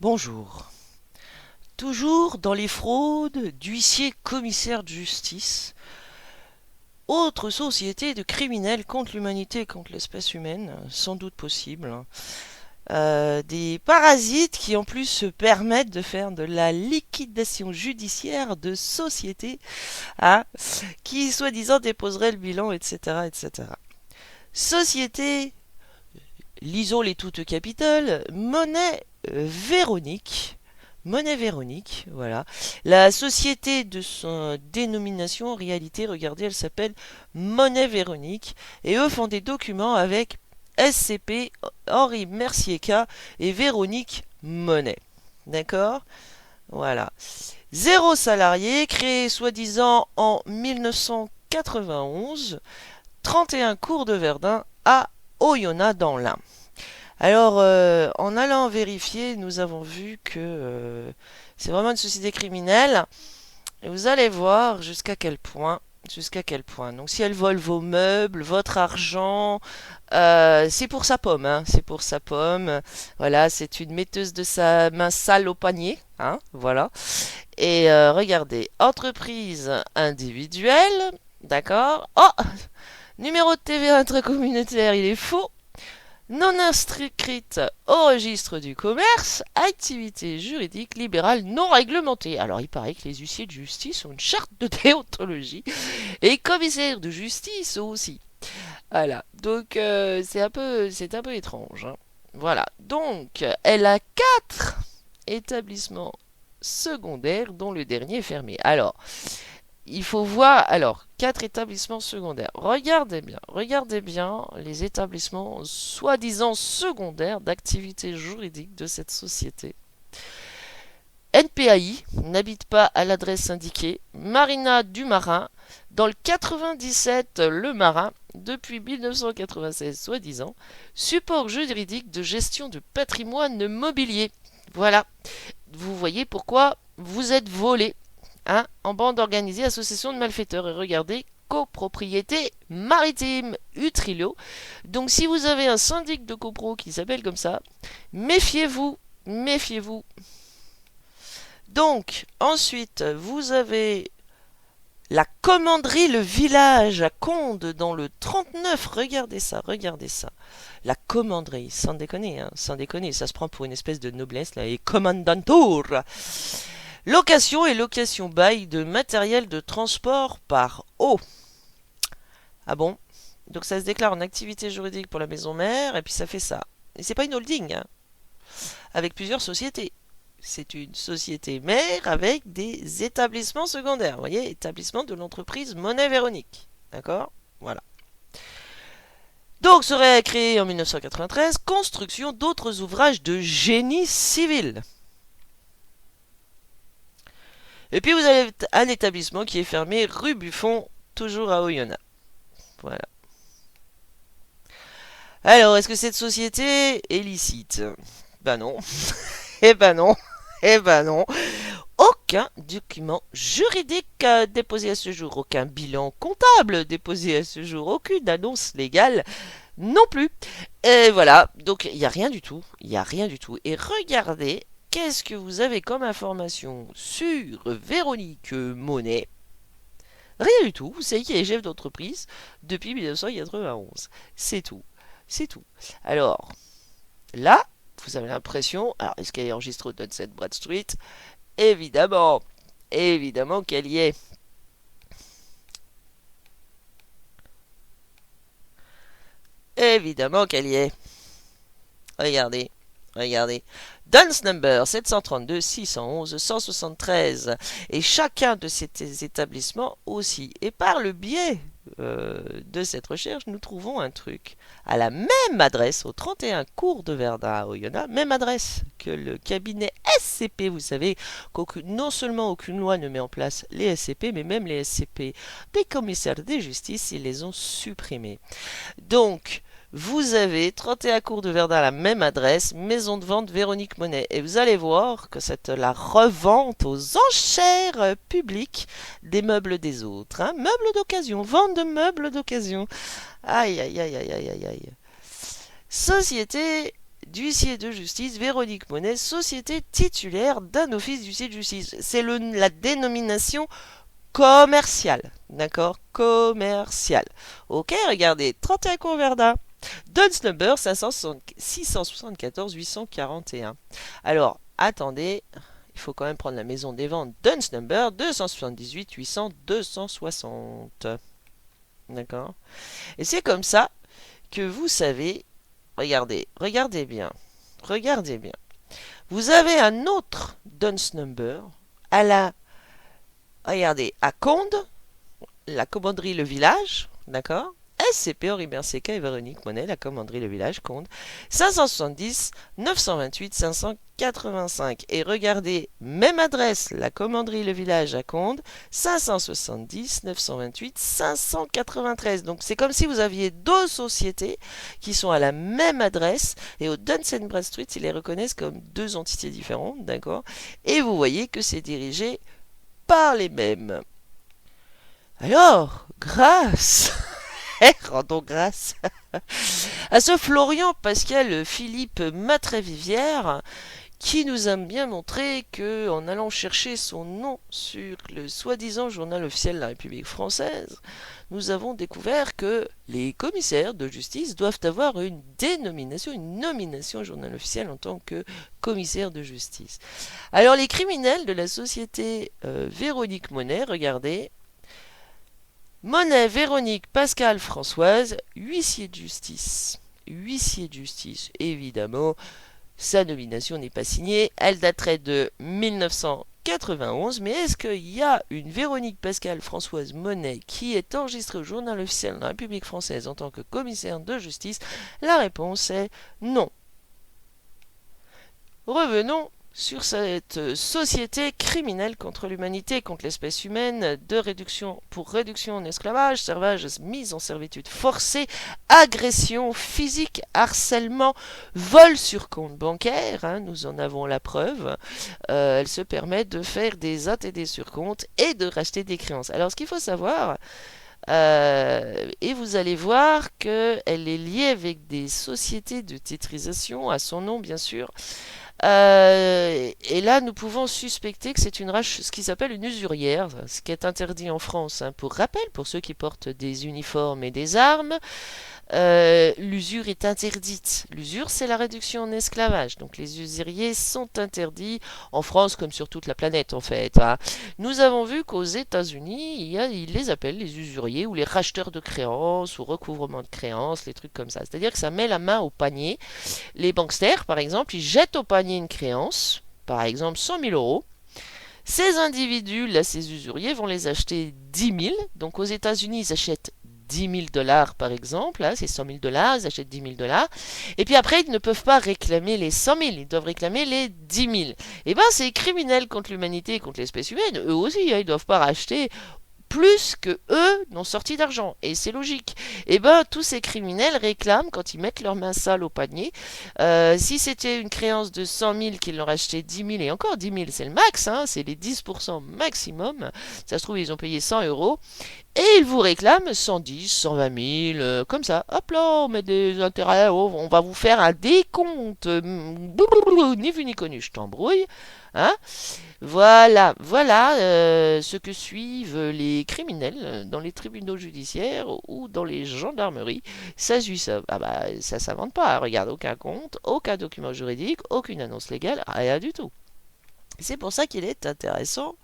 Bonjour. Toujours dans les fraudes d'huissiers commissaires de justice, autre société de criminels contre l'humanité et contre l'espèce humaine, sans doute possible. Des parasites qui en plus se permettent de faire de la liquidation judiciaire de sociétés qui soi-disant déposeraient le bilan, etc., etc. Société, lisons les toutes capitales, Véronique. Monnaie Véronique, voilà. La société de son dénomination, en réalité, regardez, elle s'appelle Monnaie Véronique. Et eux font des documents avec SCP, Henri Mercier-K et Véronique Monnaie. D'accord? Voilà. Zéro salarié, créé soi-disant en 1991, 31 cours de Verdun à Oyonnax dans l'Ain. Alors, en allant vérifier, nous avons vu que c'est vraiment une société criminelle. Et vous allez voir jusqu'à quel point. Jusqu'à quel point. Donc, si elle vole vos meubles, votre argent, c'est pour sa pomme. Hein, c'est pour sa pomme. Voilà, c'est une metteuse de sa main sale au panier. Hein, voilà. Et regardez, entreprise individuelle. D'accord. Oh, numéro de TVA intracommunautaire, il est faux. Non inscrite au registre du commerce, activité juridique libérale non réglementée. Alors il paraît que les huissiers de justice ont une charte de déontologie et commissaires de justice aussi. Voilà, donc c'est un peu étrange. Hein. Voilà, donc elle a 4 établissements secondaires dont le dernier est fermé. Alors, il faut voir, alors, 4 établissements secondaires. Regardez bien les établissements soi-disant secondaires d'activité juridique de cette société. NPAI n'habite pas à l'adresse indiquée. Marina du Marin, dans le 97 Le Marin, depuis 1996 soi-disant, support juridique de gestion de patrimoine mobilier. Voilà, vous voyez pourquoi vous êtes volé. Hein, en bande organisée, association de malfaiteurs. Et regardez, copropriété maritime Utrillo. Donc si vous avez un syndic de copro qui s'appelle comme ça, méfiez-vous, méfiez-vous. Donc, ensuite, vous avez la commanderie Le Village à Condes dans le 39. Regardez ça, regardez ça. La commanderie, sans déconner, hein, sans déconner, ça se prend pour une espèce de noblesse là, et commandantour. Location et location bail de matériel de transport par eau. Ah bon? Donc ça se déclare en activité juridique pour la maison mère et puis ça fait ça. Et c'est pas une holding, hein, avec plusieurs sociétés. C'est une société mère avec des établissements secondaires. Vous voyez, établissement de l'entreprise Monnaie Véronique. D'accord? Voilà. Donc serait créé en 1993 construction d'autres ouvrages de génie civil. Et puis vous avez un établissement qui est fermé rue Buffon, toujours à Oyonnax. Voilà. Alors, est-ce que cette société est licite? Ben non. Eh ben non. Eh ben non. Aucun document juridique déposé à ce jour, aucun bilan comptable déposé à ce jour, aucune annonce légale non plus. Et voilà, donc il n'y a rien du tout, il n'y a rien du tout. Et regardez, qu'est-ce que vous avez comme information sur Véronique Monnaie? Rien du tout, vous savez qu'il est chef d'entreprise depuis 1991. C'est tout, c'est tout. Alors, là, vous avez l'impression, alors est-ce qu'elle est enregistrée au Sunset Brad Street? Évidemment, évidemment qu'elle y est. Évidemment qu'elle y est. Regardez, regardez. Dance number 732 611 173. Et chacun de ces établissements aussi. Et par le biais de cette recherche, nous trouvons un truc. À la même adresse, au 31 cours de Verdun à Oyonnax, même adresse que le cabinet SCP. Vous savez non seulement aucune loi ne met en place les SCP, mais même les SCP des commissaires de justice, ils les ont supprimés. Donc, vous avez 31 cours de Verdun à la même adresse, maison de vente Véronique Monnaie. Et vous allez voir que c'est la revente aux enchères publiques des meubles des autres. Hein. Meubles d'occasion, vente de meubles d'occasion. Aïe, aïe, aïe, aïe, aïe, aïe, aïe. Société d'huissier de justice Véronique Monet, société titulaire d'un office d'huissier de justice. C'est la dénomination commerciale. D'accord? Commerciale. Ok, regardez, 31 cours Verdun. Duns number 674 841. Alors, attendez, il faut quand même prendre la maison des ventes. Duns number 278 800 260. D'accord? Et c'est comme ça que vous savez, regardez bien, regardez bien. Vous avez un autre Duns number à regardez, à Conde, la commanderie Le Village, d'accord? SCP Henri Berseca et Véronique Monet, la commanderie Le Village, Conde, 570 928 585. Et regardez, même adresse, la commanderie Le Village à Conde, 570 928 593. Donc c'est comme si vous aviez deux sociétés qui sont à la même adresse, et au Duns & Bradstreet, ils les reconnaissent comme deux entités différentes, d'accord? Et vous voyez que c'est dirigé par les mêmes. Alors, rendons grâce à ce Florian Pascal Philippe Matrévivière qui nous a bien montré que, en allant chercher son nom sur le soi-disant journal officiel de la République française, nous avons découvert que les commissaires de justice doivent avoir une dénomination, une nomination au journal officiel en tant que commissaire de justice. Alors les criminels de la société Véronique Monet, regardez, Monet, Véronique, Pascal, Françoise, huissier de justice. Huissier de justice, évidemment, sa nomination n'est pas signée, elle daterait de 1991, mais est-ce qu'il y a une Véronique, Pascal, Françoise, Monet qui est enregistrée au journal officiel de la République française en tant que commissaire de justice? La réponse est non. Revenons sur cette société criminelle contre l'humanité, contre l'espèce humaine, pour réduction en esclavage, servage, mise en servitude forcée, agression physique, harcèlement, vol sur compte bancaire, hein, nous en avons la preuve. Elle se permet de faire des ATD sur compte et de racheter des créances. Alors ce qu'il faut savoir, et vous allez voir qu'elle est liée avec des sociétés de titrisation, à son nom bien sûr. Et là, nous pouvons suspecter que c'est ce qui s'appelle une usurière, ce qui est interdit en France. Hein. Pour rappel, pour ceux qui portent des uniformes et des armes, l'usure est interdite. L'usure, c'est la réduction en esclavage. Donc les usuriers sont interdits en France comme sur toute la planète en fait. Hein. Nous avons vu qu'aux États-Unis, ils les appellent les usuriers ou les racheteurs de créances ou recouvrement de créances, les trucs comme ça. C'est-à-dire que ça met la main au panier. Les banksters, par exemple, ils jettent au panier une créance, par exemple 100 000 euros. Ces individus, là, ces usuriers, vont les acheter 10 000. Donc aux États-Unis, ils achètent 10 000 dollars par exemple, hein, c'est 100 000 dollars, ils achètent 10 000 dollars, et puis après ils ne peuvent pas réclamer les 100 000, ils doivent réclamer les 10 000. Et ben c'est criminel contre l'humanité et contre l'espèce humaine, eux aussi, hein, ils doivent pas racheter plus que eux n'ont sorti d'argent. Et c'est logique. Et ben tous ces criminels réclament quand ils mettent leurs mains sales au panier. Si c'était une créance de 100 000 qu'ils leur achetaient 10 000, et encore 10 000 c'est le max, hein, c'est les 10% maximum. Ça se trouve ils ont payé 100 euros. Et ils vous réclament 110, 120 000, comme ça. Hop là, on met des intérêts, on va vous faire un décompte. Ni vu ni connu, je t'embrouille. Hein? Voilà, voilà ce que suivent les criminels dans les tribunaux judiciaires ou dans les gendarmeries. Ça ça s'invente pas. Regarde, aucun compte, aucun document juridique, aucune annonce légale, rien du tout. C'est pour ça qu'il est intéressant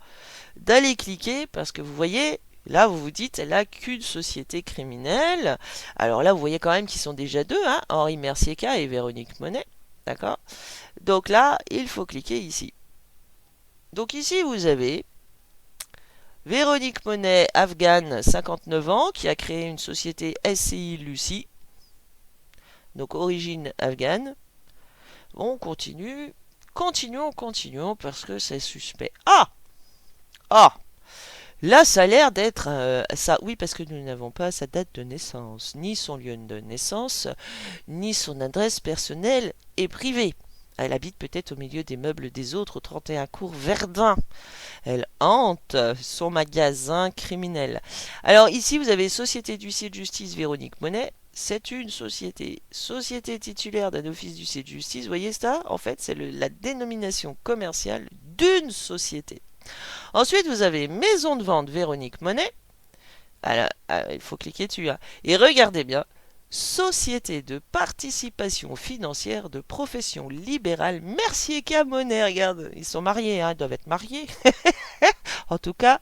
d'aller cliquer parce que vous voyez. Là, vous vous dites, elle n'a qu'une société criminelle. Alors là, vous voyez quand même qu'ils sont déjà deux, hein, Henri Mercier-K et Véronique Monet. D'accord? Donc là, il faut cliquer ici. Donc ici, vous avez Véronique Monet, afghane, 59 ans, qui a créé une société SCI Lucie. Donc origine afghane. Bon, on continue. Continuons, parce que c'est suspect. Ah! Là, ça a l'air d'être ça. Oui, parce que nous n'avons pas sa date de naissance, ni son lieu de naissance, ni son adresse personnelle et privée. Elle habite peut-être au milieu des meubles des autres au 31 cours Verdun. Elle hante son magasin criminel. Alors ici, vous avez Société d'huissier de justice Véronique Monet, c'est une société. Société titulaire d'un office d'huissier de justice. Vous voyez ça? En fait, c'est la dénomination commerciale d'une société. Ensuite, vous avez maison de vente Véronique Monet. Alors, il faut cliquer dessus, hein. Et regardez bien. Société de participation financière de profession libérale Mercier Camonet. Regarde, ils sont mariés, hein, ils doivent être mariés. En tout cas,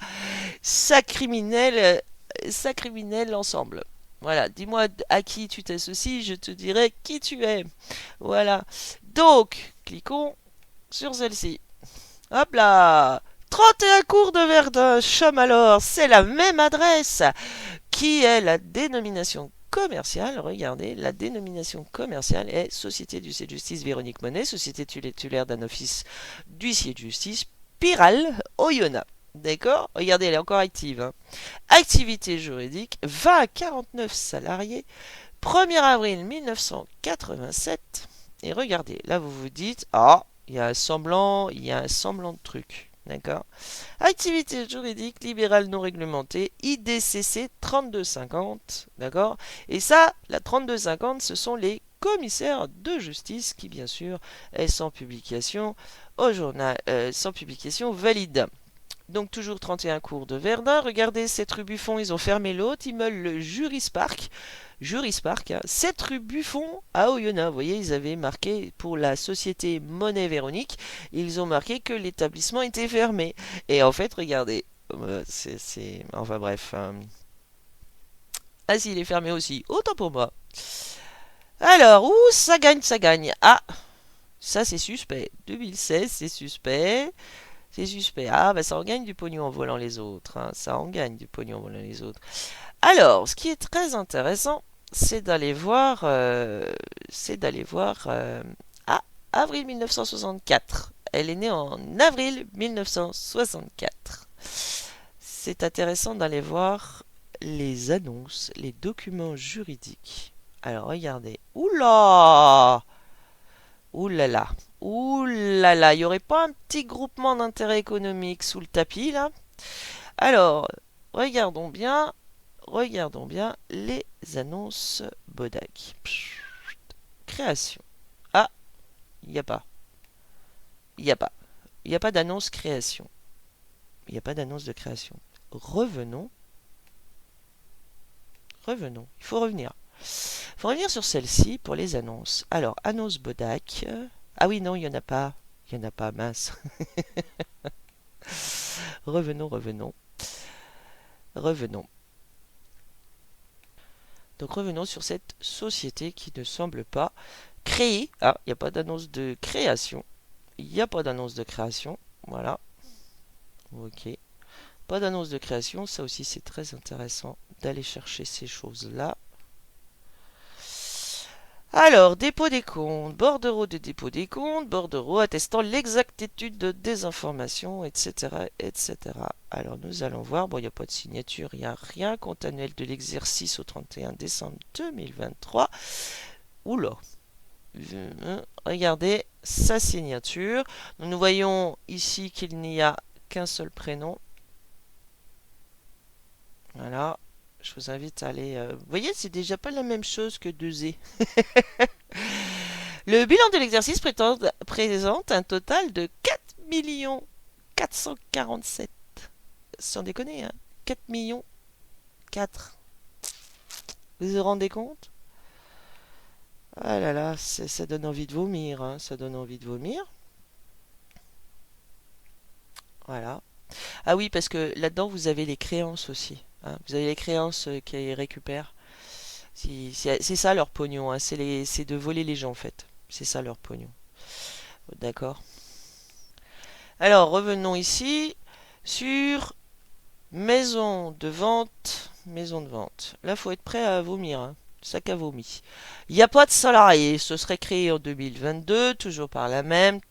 ça criminel l'ensemble. Voilà, dis-moi à qui tu t'associes, je te dirai qui tu es. Voilà. Donc, cliquons sur celle-ci. Hop là, 31 cours de Verdun, Chamalor, c'est la même adresse qui est la dénomination commerciale. Regardez, la dénomination commerciale est Société d'huissier de justice Véronique Monet, société titulaire d'un office d'huissier de justice, Piral, Oyonnax. D'accord? Regardez, elle est encore active, hein. Activité juridique, 20 à 49 salariés, 1er avril 1987. Et regardez, là vous vous dites, ah, il y a un semblant de truc. D'accord? Activité juridique libérale non réglementée, IDCC 3250. D'accord? Et ça, la 3250, ce sont les commissaires de justice qui, bien sûr, est sans publication au journal, sans publication valide. Donc toujours 31 cours de Verdun. Regardez, cette rue Buffon, ils ont fermé l'autre immeuble, le Jurispark. Jurispark, hein, 7 rue Buffon à Oyonnax. Vous voyez, ils avaient marqué pour la société Monet Véronique, ils ont marqué que l'établissement était fermé. Et en fait, regardez, enfin bref. Ah si, il est fermé aussi. Autant pour moi. Alors, où ça gagne, ça gagne. Ah, ça c'est suspect. 2016, c'est suspect. C'est suspect. Ah, bah ça en gagne du pognon en volant les autres, hein. Ça en gagne du pognon en volant les autres. Alors, ce qui est très intéressant, c'est d'aller voir, ah, avril 1964. Elle est née en avril 1964. C'est intéressant d'aller voir les annonces, les documents juridiques. Alors, regardez. Oula! Ouh là là, ouh là là, il n'y aurait pas un petit groupement d'intérêt économique sous le tapis là? Alors, regardons bien les annonces Bodac. Création. Ah, il n'y a pas. Il n'y a pas. Il n'y a pas d'annonce création. Il n'y a pas d'annonce de création. Revenons. Revenons. Il faut revenir. Il faut revenir sur celle-ci pour les annonces. Alors, annonce Bodac. Ah oui, non, il n'y en a pas. Il n'y en a pas, mince. Revenons. Donc revenons sur cette société qui ne semble pas créée. Ah, il n'y a pas d'annonce de création. Il n'y a pas d'annonce de création. Voilà. Ok. Pas d'annonce de création. Ça aussi, c'est très intéressant d'aller chercher ces choses-là. Alors, dépôt des comptes, bordereau de dépôt des comptes, bordereau attestant l'exactitude des informations, etc., etc. Alors, nous allons voir, bon, il n'y a pas de signature, il n'y a rien, compte annuel de l'exercice au 31 décembre 2023. Oula, regardez sa signature. Nous voyons ici qu'il n'y a qu'un seul prénom. Voilà. Je vous invite à aller... Vous voyez, c'est déjà pas la même chose que 2E. Le bilan de l'exercice présente un total de 4 447. Sans déconner, hein. 4 millions 4. Vous vous rendez compte? Ah là là, ça donne envie de vomir, hein. Ça donne envie de vomir. Voilà. Ah oui, parce que là-dedans, vous avez les créances aussi, hein. Vous avez les créances qui récupèrent. C'est ça leur pognon, hein. C'est de voler les gens en fait. C'est ça leur pognon. D'accord. Alors revenons ici sur maison de vente. Maison de vente. Là, faut être prêt à vomir, hein. Sac à vomi. Il n'y a pas de salariés. Ce serait créé en 2022, toujours par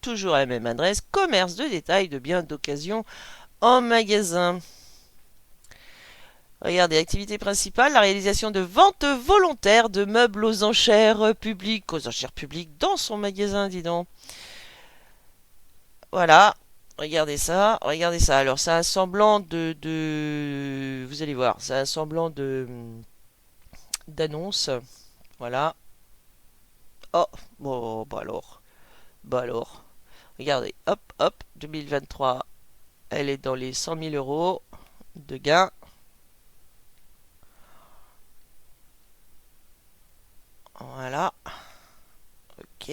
toujours à la même adresse. Commerce de détail de biens d'occasion en magasin. Regardez, activité principale, la réalisation de ventes volontaires de meubles aux enchères publiques. Aux enchères publiques dans son magasin, dis donc. Voilà, regardez ça, regardez ça. Alors, c'est un semblant vous allez voir, c'est un semblant d'annonce. Voilà. Oh, bon, bah alors. Bah alors. Regardez, hop, hop, 2023, elle est dans les 100 000 euros de gain. Voilà, ok.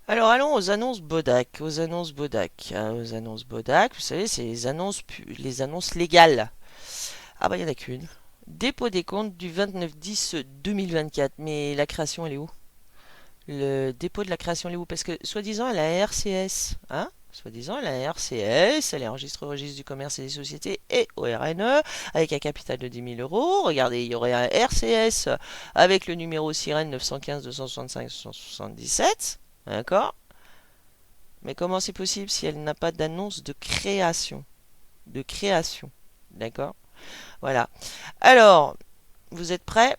Alors allons aux annonces Bodac, aux annonces Bodac, hein, aux annonces Bodac. Vous savez, c'est les annonces légales. Ah bah il y en a qu'une. Dépôt des comptes du 29/10/2024. Mais la création, elle est où? Le dépôt de la création, elle est où? Parce que soi-disant, elle a RCS, hein? Soi-disant, elle a RCS, elle est enregistrée au registre du commerce et des sociétés et au RNE avec un capital de 10 000 euros. Regardez, il y aurait un RCS avec le numéro sirène 915 265 177. D'accord? Mais comment c'est possible si elle n'a pas d'annonce de création? De création. D'accord? Voilà. Alors, vous êtes prêts?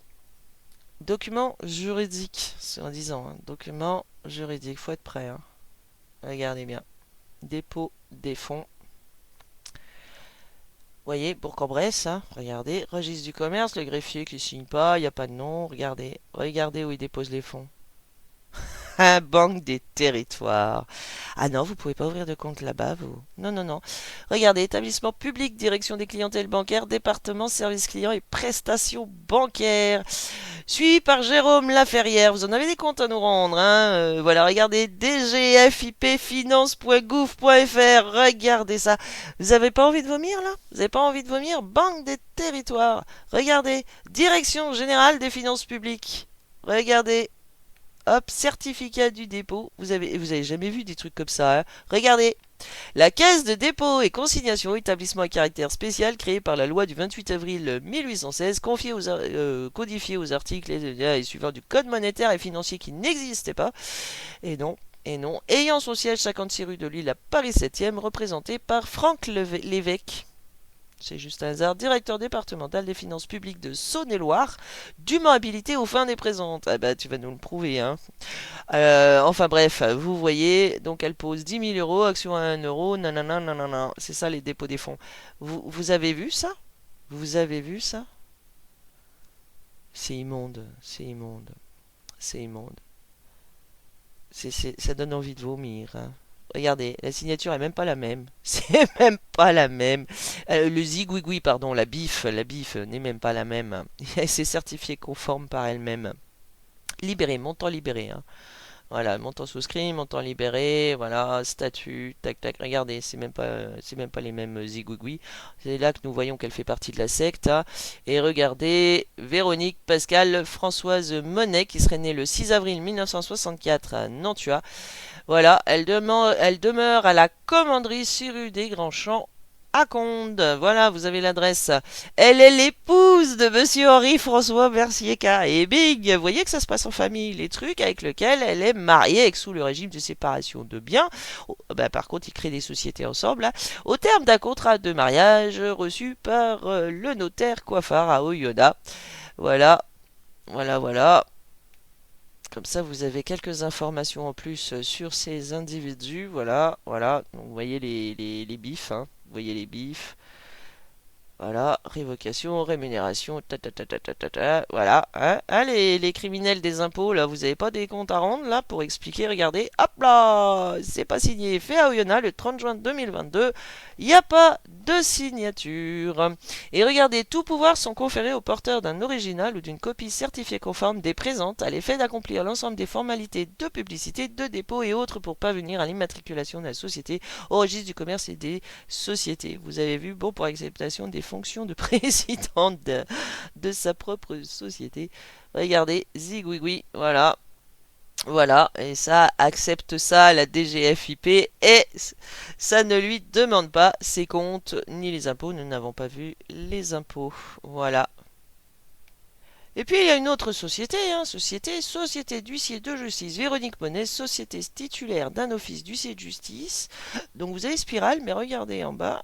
Document juridique, c'est en disant, hein, document juridique, faut être prêt, hein. Regardez bien. Dépôt des fonds. Vous voyez, Bourg-en-Bresse, hein, regardez. Registre du commerce, le greffier qui signe pas, il n'y a pas de nom. Regardez. Regardez où il dépose les fonds. Un banque des territoires. Ah non, vous pouvez pas ouvrir de compte là-bas, vous. Non, non, non. Regardez, établissement public, direction des clientèles bancaires, département, services clients et prestations bancaires. Suivi par Jérôme Laferrière. Vous en avez des comptes à nous rendre, hein. Voilà, regardez dgfipfinance.gouv.fr. Regardez ça. Vous avez pas envie de vomir là? Vous avez pas envie de vomir? Banque des territoires. Regardez, Direction générale des finances publiques. Regardez. Hop, certificat du dépôt. Vous avez jamais vu des trucs comme ça, hein? Regardez. La Caisse de dépôt et consignation, établissement à caractère spécial créé par la loi du 28 avril 1816, codifié aux articles et suivants du Code monétaire et financier qui n'existaient pas, et non, et non, ayant son siège 56 rue de Lille à Paris 7e, représenté par Franck Lévesque. C'est juste un hasard, directeur départemental des finances publiques de Saône-et-Loire, dûment habilité aux fins des présentes. Ah bah tu vas nous le prouver, hein. Enfin bref, vous voyez, donc elle pose 10 000 euros, action à 1 euro, nanana, nanana. C'est ça les dépôts des fonds. Vous avez vu ça? Vous avez vu ça? C'est immonde, c'est immonde, c'est immonde. Ça donne envie de vomir, hein. Regardez, la signature est même pas la même. C'est même pas la même. Le zigouigoui, pardon, la bif n'est même pas la même. C'est certifié conforme par elle-même. Libéré, montant libéré, hein. Voilà, montant souscrit, montant libéré, voilà, statut, tac tac, regardez, c'est même pas les mêmes zigouigouis. C'est là que nous voyons qu'elle fait partie de la secte, hein. Et regardez, Véronique Pascal Françoise Monet, qui serait née le 6 avril 1964 à Nantua. Voilà, elle demeure à la commanderie 6 rue des Grands Champs à Conde. Voilà, vous avez l'adresse. Elle est l'épouse de Monsieur Henri-François Mercier-K. Et big, vous voyez que ça se passe en famille. Les trucs avec lesquels elle est mariée avec sous le régime de séparation de biens. Oh, bah, par contre, ils créent des sociétés ensemble, hein, au terme d'un contrat de mariage reçu par le notaire coiffard à Oyonnax. Voilà, voilà, voilà. Comme ça, vous avez quelques informations en plus sur ces individus. Voilà, voilà. Donc, vous voyez les bifs, hein. Vous voyez les bifs. Voilà, révocation, rémunération, voilà, hein, hein, les criminels des impôts, là, vous avez pas des comptes à rendre, là, pour expliquer, regardez, hop là, c'est pas signé, fait à Oyonnax le 30 juin 2022, il n'y a pas de signature. Et regardez, tous pouvoirs sont conférés au porteur d'un original ou d'une copie certifiée conforme des présentes à l'effet d'accomplir l'ensemble des formalités de publicité, de dépôt et autres pour parvenir à l'immatriculation de la société au registre du commerce et des sociétés. Vous avez vu, bon pour acceptation des fonctions de président de sa propre société. Regardez, zigouigoui, voilà. Voilà, et ça accepte ça la DGFiP et ça ne lui demande pas ses comptes ni les impôts. Nous n'avons pas vu les impôts. Voilà. Et puis il y a une autre société, hein, société d'huissier de justice Véronique Monet, société titulaire d'un office d'huissier de justice. Donc vous avez spirale, mais regardez en bas.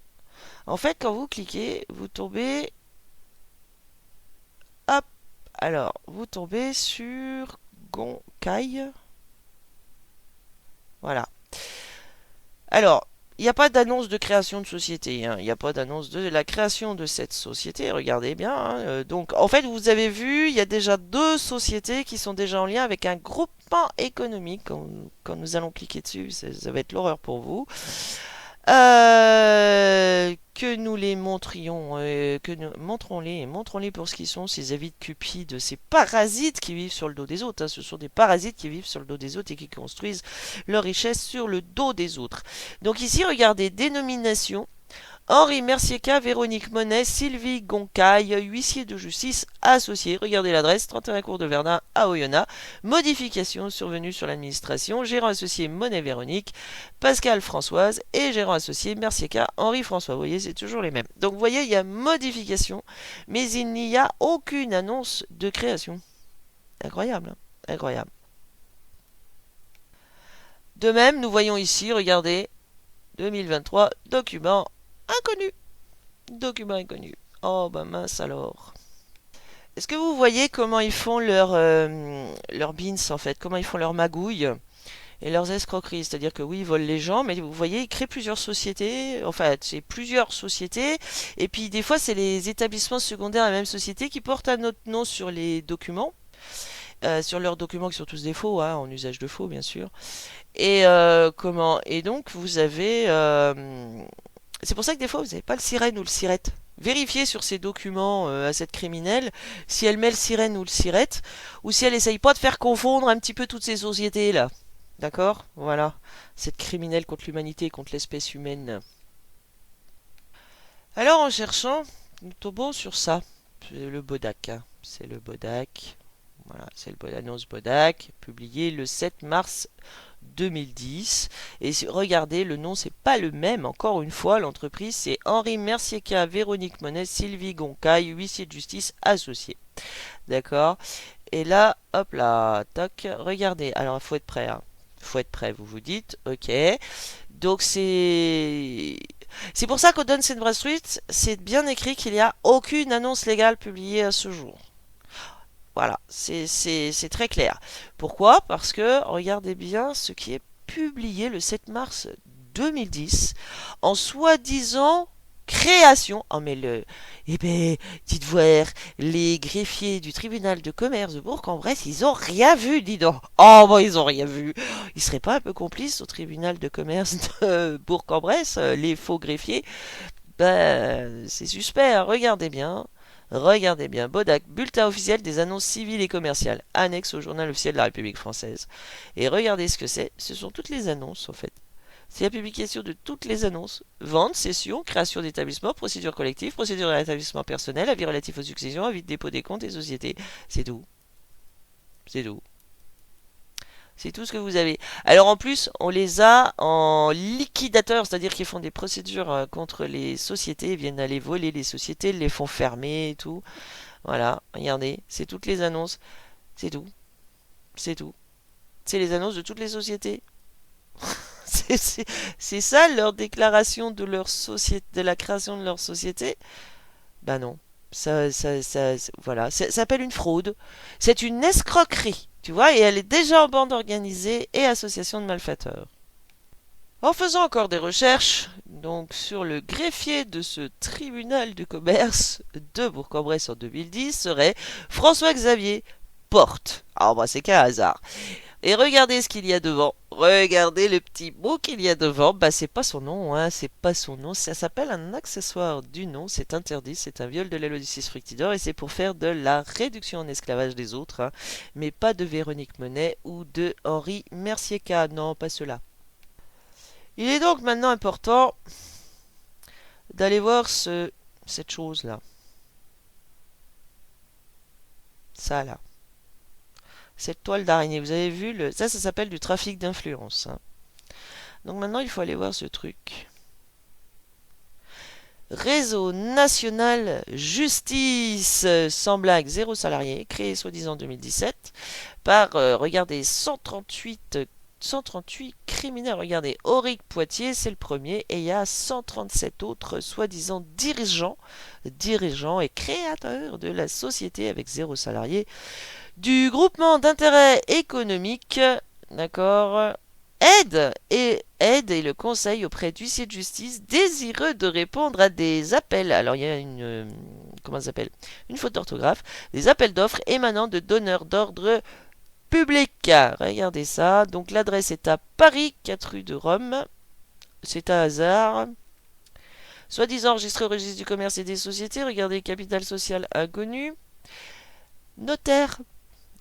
En fait, quand vous cliquez, vous tombez. Hop. Alors, vous tombez sur Goncaille. Voilà. Alors, il n'y a pas d'annonce de création de société, hein. Il n'y a pas d'annonce de la création de cette société. Regardez bien, hein. Donc, en fait, vous avez vu, il y a déjà deux sociétés qui sont déjà en lien avec un groupement économique. Quand nous allons cliquer dessus, ça va être l'horreur pour vous. Que nous les montrions, que nous montrons-les pour ce qu'ils sont, ces avides cupides, ces parasites qui vivent sur le dos des autres, hein. Ce sont des parasites qui vivent sur le dos des autres et qui construisent leur richesse sur le dos des autres. Donc ici, regardez, dénomination. Henri Mercier-K, Véronique Monet, Sylvie Goncaille, huissier de justice associé. Regardez l'adresse, 31 cours de Verdun à Oyonnax. Modification survenue sur l'administration. Gérant associé Monet-Véronique, Pascal Françoise et gérant associé Mercier-K, Henri François. Vous voyez, c'est toujours les mêmes. Donc vous voyez, il y a modification, mais il n'y a aucune annonce de création. Incroyable, hein. Incroyable. De même, nous voyons ici, regardez, 2023, document inconnu. Document inconnu. Oh, bah mince alors. Est-ce que vous voyez comment ils font leur beans en fait? Comment ils font leur magouille et leurs escroqueries? C'est-à-dire que oui, ils volent les gens, mais vous voyez, ils créent plusieurs sociétés. Enfin, c'est plusieurs sociétés. Et puis des fois, c'est les établissements secondaires de la même société qui portent un autre nom sur les documents. Sur leurs documents qui sont tous des faux, hein, en usage de faux, bien sûr. Et donc, vous avez. C'est pour ça que des fois, vous n'avez pas le sirène ou le sirette. Vérifiez sur ces documents à cette criminelle si elle met le sirène ou le sirette, ou si elle essaye pas de faire confondre un petit peu toutes ces sociétés-là. D'accord? Voilà. Cette criminelle contre l'humanité, contre l'espèce humaine. Alors, en cherchant, nous tombons sur ça. C'est le Bodac, hein. C'est le Bodac. Voilà, c'est l'annonce Bodac, publié le 7 mars 2010. Et regardez, le nom, c'est pas le même. Encore une fois, l'entreprise, c'est Henri Mercier-K, Véronique Monet, Sylvie Goncaille, huissier de justice associé. D'accord? Et là, hop là, toc, regardez. Alors, il faut être prêt, hein. Faut être prêt, vous vous dites. Ok. Donc, c'est pour ça qu'au Dun & Bradstreet, c'est bien écrit qu'il n'y a aucune annonce légale publiée à ce jour. Voilà, c'est très clair. Pourquoi? Parce que regardez bien ce qui est publié le 7 mars 2010 en soi-disant création. Oh mais eh ben, dites voir, les greffiers du tribunal de commerce de Bourg-en-Bresse, ils ont rien vu, dis donc. Oh bon, ils ont rien vu. Ils seraient pas un peu complices au tribunal de commerce de Bourg-en-Bresse, les faux greffiers? Ben, c'est suspect, hein. Regardez bien. Regardez bien, Bodac, bulletin officiel des annonces civiles et commerciales, annexe au journal officiel de la République française. Et regardez ce que c'est, ce sont toutes les annonces en fait. C'est la publication de toutes les annonces. Vente, cession, création d'établissement, procédure collective, procédure de rétablissement personnel, avis relatif aux successions, avis de dépôt des comptes des sociétés. C'est tout. C'est tout. C'est tout ce que vous avez. Alors en plus, on les a en liquidateur, c'est-à-dire qu'ils font des procédures contre les sociétés, ils viennent aller voler les sociétés, les font fermer et tout. Voilà, regardez, c'est toutes les annonces. C'est tout. C'est tout. C'est les annonces de toutes les sociétés. C'est ça leur déclaration de leur société, de la création de leur société. Ben non. Voilà, ça s'appelle une fraude. C'est une escroquerie, tu vois, et elle est déjà en bande organisée et association de malfaiteurs. En faisant encore des recherches, donc sur le greffier de ce tribunal de commerce de Bourg-en-Bresse en 2010 serait François-Xavier Porte. Ah bah c'est qu'un hasard. Et regardez ce qu'il y a devant. Regardez le petit mot qu'il y a devant. Bah c'est pas son nom, hein, c'est pas son nom. Ça s'appelle un accessoire du nom. C'est interdit. C'est un viol de la loi du 6 fructidor et c'est pour faire de la réduction en esclavage des autres, hein, mais pas de Véronique Monet ou de Henri Mercier-K. Non, pas cela. Il est donc maintenant important d'aller voir cette chose-là. Ça là. Cette toile d'araignée. Vous avez vu ça s'appelle du trafic d'influence, hein. Donc maintenant, il faut aller voir ce truc. Réseau national justice, sans blague, zéro salarié, créé soi-disant en 2017 par, regardez, 138 criminels. Regardez, Auric Poitiers, c'est le premier, et il y a 137 autres soi-disant dirigeants et créateurs de la société avec zéro salarié, du groupement d'intérêt économique, d'accord, aide et le conseil auprès d'huissiers de justice désireux de répondre à des appels. Alors il y a comment ça s'appelle? Une faute d'orthographe. Des appels d'offres émanant de donneurs d'ordre public. Regardez ça. Donc l'adresse est à Paris, 4 rue de Rome. C'est un hasard. Soi-disant enregistré au registre du commerce et des sociétés. Regardez capital social inconnu. Notaire.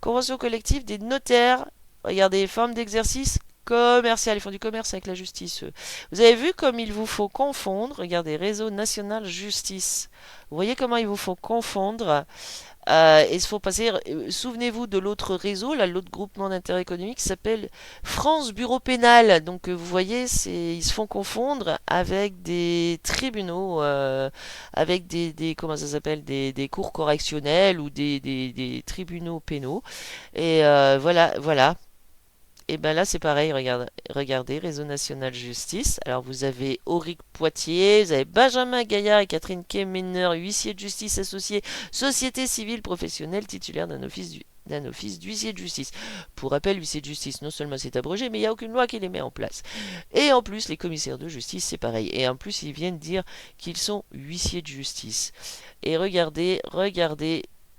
Convention collective des notaires. Regardez forme d'exercice commercial. Ils font du commerce avec la justice. Vous avez vu comme il vous faut confondre. Regardez réseau national justice. Vous voyez comment il vous faut confondre. Et il faut passer. Souvenez-vous de l'autre réseau, là, l'autre groupement d'intérêt économique qui s'appelle France Bureau Pénal. Donc vous voyez, ils se font confondre avec des tribunaux, avec comment ça s'appelle, des cours correctionnels ou des tribunaux pénaux. Et voilà, voilà. Et ben là c'est pareil, regardez, Réseau National Justice. Alors vous avez Auric Poitiers, vous avez Benjamin Gaillard et Catherine Kemener, huissiers de justice associés, société civile professionnelle titulaire d'un office d'huissier de justice. Pour rappel, huissier de justice, non seulement c'est abrogé, mais il n'y a aucune loi qui les met en place. Et en plus, les commissaires de justice, c'est pareil. Et en plus, ils viennent dire qu'ils sont huissiers de justice. Et regardez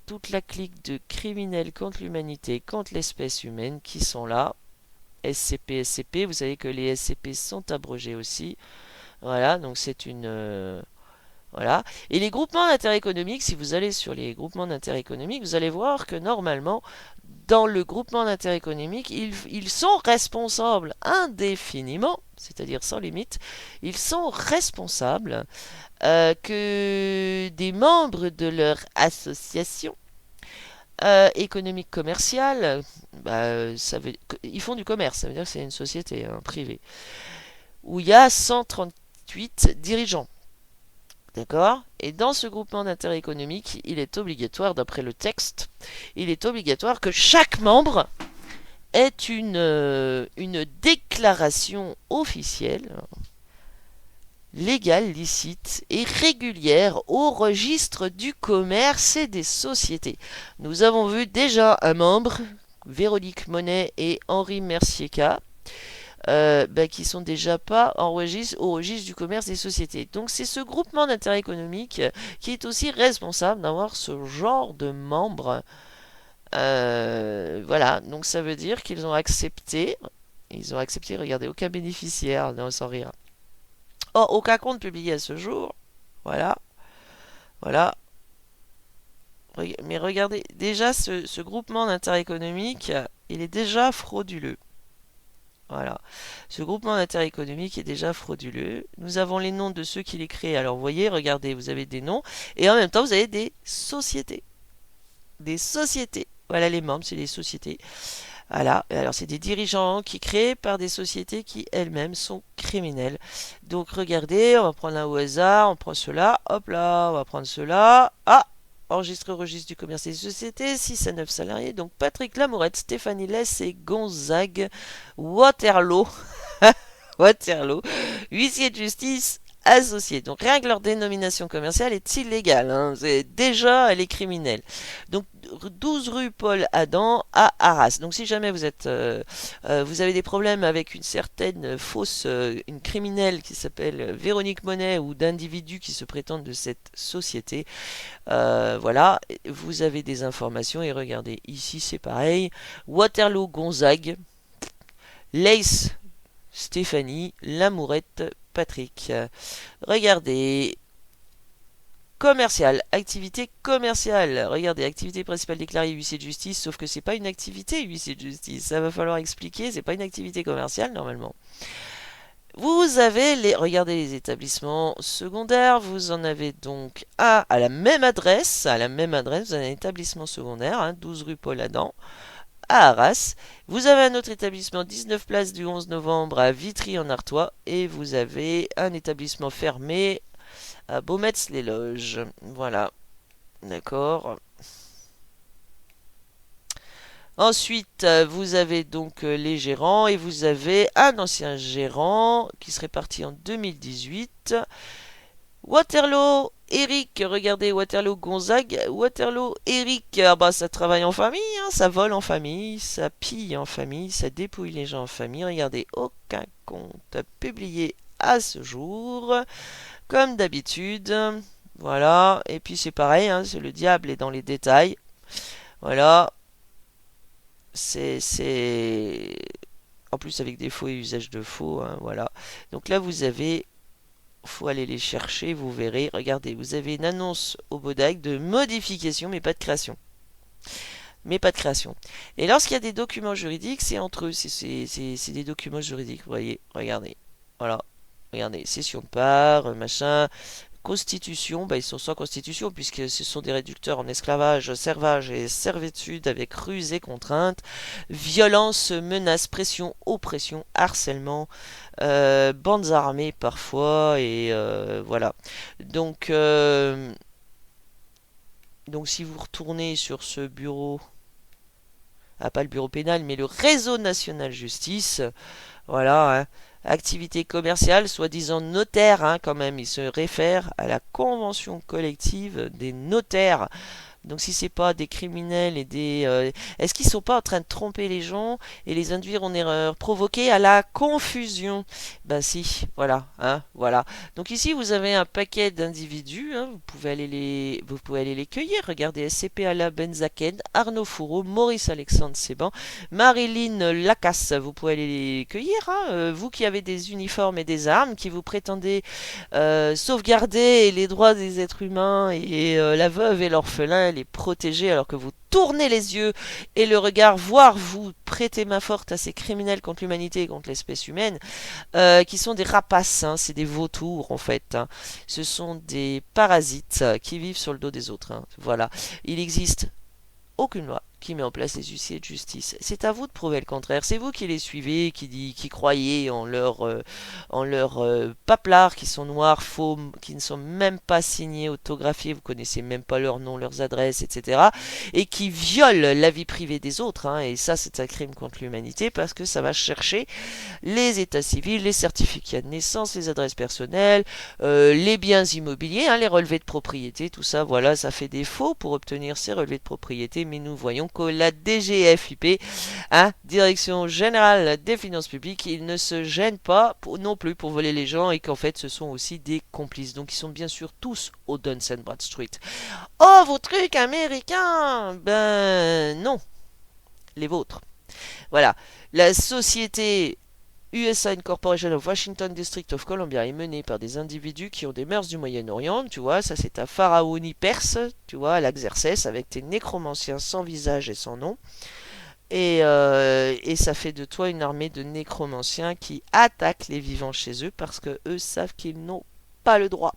toute la clique de criminels contre l'humanité, contre l'espèce humaine qui sont là. SCP, SCP, vous savez que les SCP sont abrogés aussi. Voilà, donc c'est une... voilà. Et les groupements d'intérêt économique, si vous allez sur les groupements d'intérêt économique, vous allez voir que normalement, dans le groupement d'intérêt économique, ils sont responsables indéfiniment, c'est-à-dire sans limite, ils sont responsables que des membres de leur association économique commerciale, bah, ils font du commerce, ça veut dire que c'est une société privée, où il y a 138 dirigeants. D'accord? Et dans ce groupement d'intérêt économique, il est obligatoire, d'après le texte, il est obligatoire que chaque membre ait une déclaration officielle, légale, licite et régulière au registre du commerce et des sociétés. Nous avons vu déjà un membre, Véronique Monet et Henri Mercier-K, qui sont déjà pas au registre du commerce des sociétés. Donc c'est ce groupement d'intérêt économique qui est aussi responsable d'avoir ce genre de membres. Voilà, donc ça veut dire qu'ils ont accepté, regardez, aucun bénéficiaire, non, sans rire. Oh, aucun compte publié à ce jour. Voilà, voilà. Mais regardez, déjà ce groupement d'intérêt économique, il est déjà frauduleux. Voilà. Ce groupement d'intérêt économique est déjà frauduleux. Nous avons les noms de ceux qui les créent. Alors vous voyez, regardez, vous avez des noms. Et en même temps, vous avez des sociétés. Des sociétés. Voilà les membres, c'est les sociétés. Voilà, alors c'est des dirigeants qui créent par des sociétés qui elles-mêmes sont criminelles. Donc regardez, on va prendre un au hasard, on prend cela, hop là, on va prendre cela. Ah, enregistré au registre du commerce des sociétés, 6 à 9 salariés. Donc Patrick Lamourette, Stéphanie Less et Gonzague Waterloo. Waterloo, huissier de justice associé. Donc rien que leur dénomination commerciale est illégale. Hein. Déjà, elle est criminelle. Donc 12 rue Paul Adam à Arras. Donc si jamais vous avez des problèmes avec une certaine fausse, une criminelle qui s'appelle Véronique Monet ou d'individus qui se prétendent de cette société, voilà, vous avez des informations et regardez, ici c'est pareil. Waterloo Gonzague, Lace Stéphanie, Lamourette Patrick. Regardez. Commercial, activité commerciale. Regardez, activité principale déclarée huissier de justice, sauf que c'est pas une activité huissier de justice. Ça va falloir expliquer, c'est pas une activité commerciale normalement. Vous avez regardez les établissements secondaires, vous en avez donc un à la même adresse, vous avez un établissement secondaire, hein, 12 rue Paul Adam, à Arras. Vous avez un autre établissement, 19 place du 11 novembre à Vitry en Artois, et vous avez un établissement fermé à Beaumetz-les-Loges. Voilà, d'accord. Ensuite, vous avez donc les gérants et vous avez un ancien gérant qui serait parti en 2018. Waterloo, Eric, regardez, Waterloo, Gonzague, Waterloo, Eric, ah bah ça travaille en famille, hein, ça vole en famille, ça pille en famille, ça dépouille les gens en famille. Regardez, aucun compte publié à ce jour, comme d'habitude. Voilà, et puis c'est pareil, hein, c'est le diable est dans les détails. Voilà, c'est en plus avec des faux et usage de faux, hein, voilà. Donc là vous avez, faut aller les chercher, vous verrez. Regardez, vous avez une annonce au Bodag de modification, mais pas de création. Mais pas de création. Et lorsqu'il y a des documents juridiques, c'est entre eux, c'est des documents juridiques, vous voyez, regardez. Voilà, regardez, cession de part, machin, constitution, bah, ils sont sans constitution puisque ce sont des réducteurs en esclavage, servage et servitude avec ruse et contrainte, violence, menace, pression, oppression, harcèlement, bandes armées parfois et voilà. Donc donc si vous retournez sur ce bureau, ah pas le bureau pénal mais le réseau national justice, voilà, hein. Activité commerciale, soi-disant notaire, hein, quand même, il se réfère à la convention collective des notaires. Donc si c'est pas des criminels et des... est-ce qu'ils sont pas en train de tromper les gens et les induire en erreur, provoquer à la confusion? Ben si, voilà, hein, voilà. Donc ici vous avez un paquet d'individus, hein, vous pouvez aller les cueillir. Regardez, SCP Ala Benzaken, Arnaud Fourreau, Maurice Alexandre Séban, Marilyn Lacasse, vous pouvez aller les cueillir, hein, vous qui avez des uniformes et des armes, qui vous prétendez sauvegarder les droits des êtres humains et la veuve et l'orphelin, les protéger alors que vous tournez les yeux et le regard, voire vous prêtez main forte à ces criminels contre l'humanité et contre l'espèce humaine, qui sont des rapaces, hein, c'est des vautours en fait, hein. Ce sont des parasites qui vivent sur le dos des autres, hein. Voilà, il existe aucune loi qui met en place les huissiers de justice. C'est à vous de prouver le contraire. C'est vous qui les suivez, qui croyez en leurs paplards qui sont noirs, faux, qui ne sont même pas signés, autographiés, vous connaissez même pas leur nom, leurs adresses, etc. Et qui violent la vie privée des autres, hein. Et ça, c'est un crime contre l'humanité parce que ça va chercher les états civils, les certificats de naissance, les adresses personnelles, les biens immobiliers, hein, les relevés de propriété, tout ça, voilà, ça fait défaut pour obtenir ces relevés de propriété, mais nous voyons que la DGFiP, hein, Direction Générale des Finances Publiques, ils ne se gênent pas non plus pour voler les gens et qu'en fait ce sont aussi des complices. Donc ils sont bien sûr tous au Duns and Bradstreet. Oh, vos trucs américains! Ben non, les vôtres. Voilà, la société USA Incorporation of Washington District of Columbia est menée par des individus qui ont des mœurs du Moyen-Orient, tu vois, ça c'est ta pharaonie perse, tu vois, à l'Axercès, avec tes nécromanciens sans visage et sans nom, et ça fait de toi une armée de nécromanciens qui attaquent les vivants chez eux parce que eux savent qu'ils n'ont pas le droit.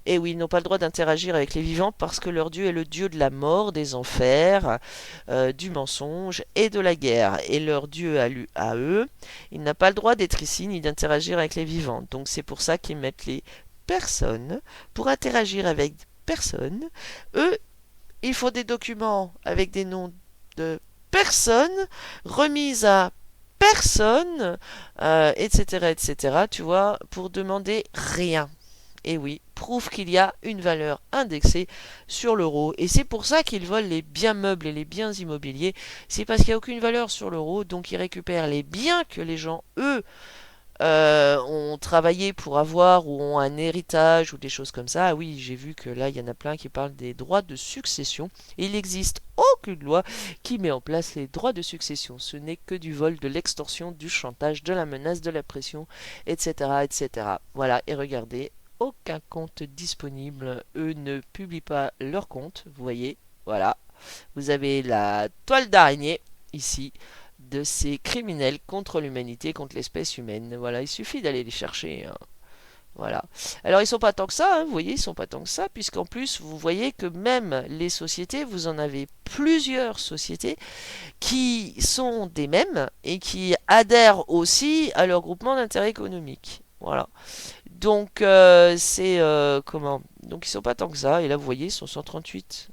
Et oui, ils n'ont pas le droit d'interagir avec les vivants parce que leur dieu est le dieu de la mort, des enfers, du mensonge et de la guerre. Et leur dieu à eux, il n'a pas le droit d'être ici ni d'interagir avec les vivants. Donc c'est pour ça qu'ils mettent les personnes pour interagir avec personne. Eux, il faut des documents avec des noms de personnes remises à personne, etc., etc., tu vois, pour demander rien. Et oui, prouve qu'il y a une valeur indexée sur l'euro. Et c'est pour ça qu'ils volent les biens meubles et les biens immobiliers. C'est parce qu'il n'y a aucune valeur sur l'euro, donc ils récupèrent les biens que les gens, eux, ont travaillé pour avoir ou ont un héritage ou des choses comme ça. Ah oui, j'ai vu que là, il y en a plein qui parlent des droits de succession. Il n'existe aucune loi qui met en place les droits de succession. Ce n'est que du vol, de l'extorsion, du chantage, de la menace, de la pression, etc., etc. Voilà, et regardez, aucun compte disponible. Eux ne publient pas leur compte, vous voyez. Voilà, vous avez la toile d'araignée ici de ces criminels contre l'humanité, contre l'espèce humaine. Voilà, il suffit d'aller les chercher, hein. Voilà. Alors ils sont pas tant que ça, hein, vous voyez, ils sont pas tant que ça, puisqu'en plus vous voyez que même les sociétés, vous en avez plusieurs sociétés qui sont des mêmes et qui adhèrent aussi à leur groupement d'intérêt économique. Voilà. Donc c'est donc ils sont pas tant que ça. Et là vous voyez, ils sont 138.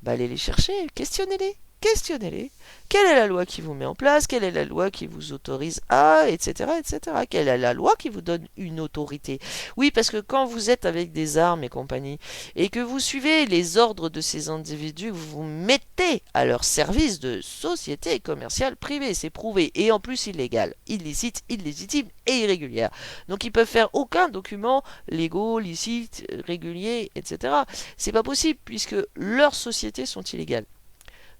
Bah allez les chercher, questionnez-les. questionnez-les. Quelle est la loi qui vous met en place? Quelle est la loi qui vous autorise à, etc., etc. Quelle est la loi qui vous donne une autorité? Oui, parce que quand vous êtes avec des armes et compagnie, et que vous suivez les ordres de ces individus, vous vous mettez à leur service de société commerciale privée, c'est prouvé, et en plus illégal, illicite, illégitime et irrégulière. Donc ils peuvent faire aucun document légaux, licites, réguliers, etc. C'est pas possible puisque leurs sociétés sont illégales.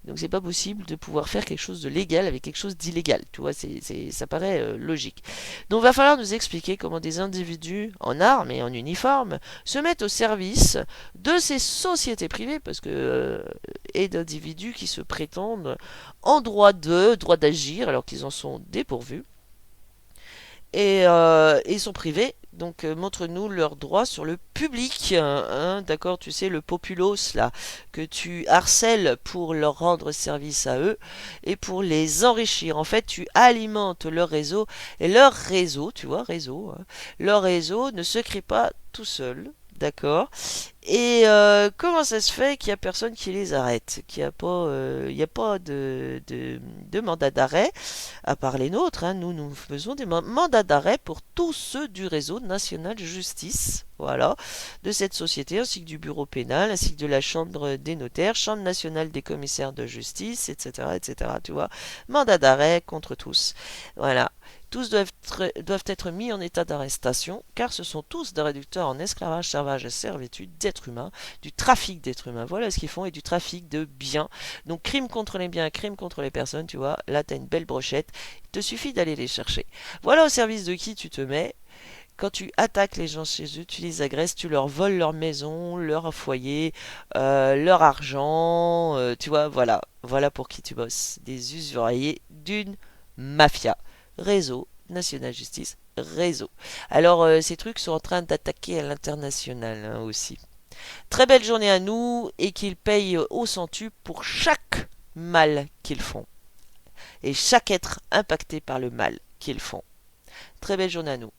Donc c'est pas possible de pouvoir faire quelque chose de légal avec quelque chose d'illégal. Tu vois, ça paraît logique. Donc il va falloir nous expliquer comment des individus en armes et en uniforme se mettent au service de ces sociétés privées, parce que et d'individus qui se prétendent en droit d'agir alors qu'ils en sont dépourvus et sont privés. Donc montre-nous leurs droits sur le public, hein, d'accord, tu sais, le populos là, que tu harcèles pour leur rendre service à eux et pour les enrichir. En fait, tu alimentes leur réseau et leur réseau, tu vois, réseau, hein, leur réseau ne se crée pas tout seul. D'accord. Et comment ça se fait qu'il n'y a personne qui les arrête, qu'il n'y a pas, il y a pas de mandat d'arrêt, à part les nôtres, hein. Nous faisons des mandats d'arrêt pour tous ceux du réseau national de justice, voilà, de cette société, ainsi que du bureau pénal, ainsi que de la chambre des notaires, chambre nationale des commissaires de justice, etc., etc., tu vois, mandat d'arrêt contre tous, voilà. Tous doivent être mis en état d'arrestation, car ce sont tous des réducteurs en esclavage, servage et servitude d'êtres humains, du trafic d'êtres humains. Voilà ce qu'ils font, et du trafic de biens. Donc crime contre les biens, crime contre les personnes, tu vois. Là, tu as une belle brochette. Il te suffit d'aller les chercher. Voilà au service de qui tu te mets. Quand tu attaques les gens chez eux, tu les agresses, tu leur voles leur maison, leur foyer, leur argent, tu vois, voilà. Voilà pour qui tu bosses. Des usuriers d'une mafia. Réseau, National Justice, réseau. Alors, ces trucs sont en train d'attaquer à l'international, hein, aussi. Très belle journée à nous et qu'ils payent au centuple pour chaque mal qu'ils font et chaque être impacté par le mal qu'ils font. Très belle journée à nous.